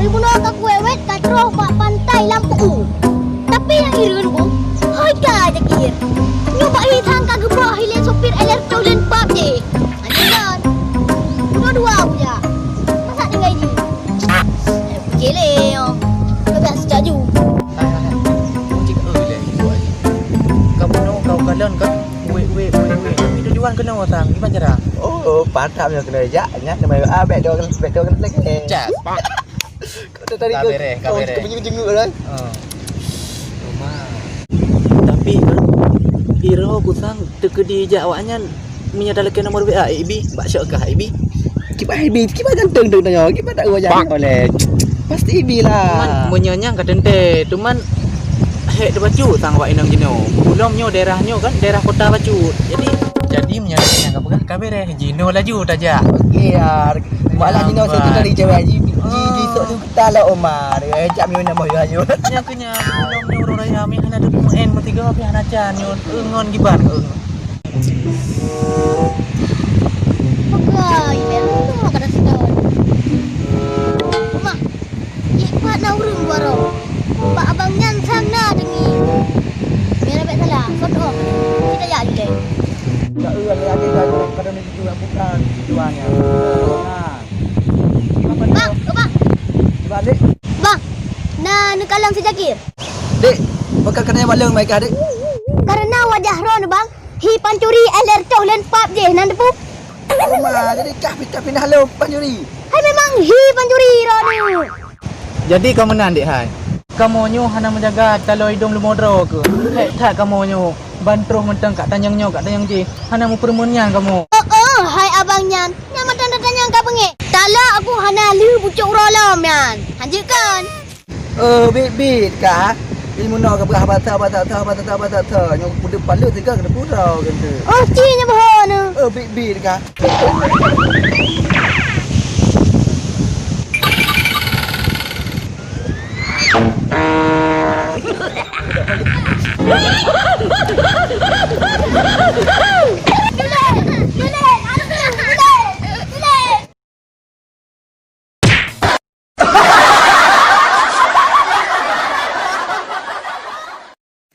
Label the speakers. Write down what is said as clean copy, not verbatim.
Speaker 1: guna ka kuwewet ka troh pak pantai lampu. Tapi yang irun bu, hai ka aja kir. Nyoba hitang ka gebah hilen sopir elektro len bab je. Anjingan. Dua-dua aja. Masa tinggal ini? Gile yo. Kau biasa jaju.
Speaker 2: Hai. Cik le buat. Kamu no kau kalian kan? Weh. Tapi tujuan kena orang gimana cara?
Speaker 3: Oh, patah yang kena jaknya nama bet dua kan lagi.
Speaker 2: Cak.
Speaker 3: Kau tadi kau jenguk kan?
Speaker 2: Rumah. Tapi Iro kusang tekedi jawabnya menyatakan nomor WA IB, baca ke IB.
Speaker 3: Kipa ganteng dong tanya. Kipa tak gua jangan oleh. Pasti IB lah.
Speaker 2: Cuman menyanyang kadente, cuman hek de baju tang wak inang jino. Belumnya daerahnya kan daerah kota baju. Jadi menyanyang apa kan kabere jino laju taja.
Speaker 3: Okey ya. Malah jino satu kali cewek ji sok tu kita lah Omar. Ajak mi nak mau ayo.
Speaker 2: Nya kenya belumnya urang raya mi hana de pemain bertiga pi hana can nyon engon giban.
Speaker 1: Pakai merah kada sedon. Mak. Pak na urang waro. Pak abang nyan sang na dengi. Merah bet salah. Soto. Kita ya di deh.
Speaker 3: Tak ada lagi kadang ni juga bukan tujuannya.
Speaker 1: Bang, bang.
Speaker 3: Balik.
Speaker 1: Bang. Nah, nekalang si Jakir.
Speaker 3: Dek, bakal kena baleng mai ka dek.
Speaker 1: Karena wajah ron bang. Hi pancuri alertoh len pap je nan depu.
Speaker 3: Omar, jadi kah pindah lo panjuri.
Speaker 1: Hai memang hi pancuri ron.
Speaker 2: Jadi kamu nanti hai. Kamu nyu hana menjaga kalau hidung lu modro ke. Hek tak kamu nyu bantruh mentang kat tanyangnya kat tanyang je. Hana mu permunnya kamu.
Speaker 1: Hai abang nyan. Nyaman tanya kau pengek. Tala aku hana lu bucuk rolam yan. Hanjikan.
Speaker 3: Bit kah? Ini muno ke berapa ta nyok pude palu tiga ke purau kan tu.
Speaker 1: Oh, cinya bahana.
Speaker 3: Bit kah?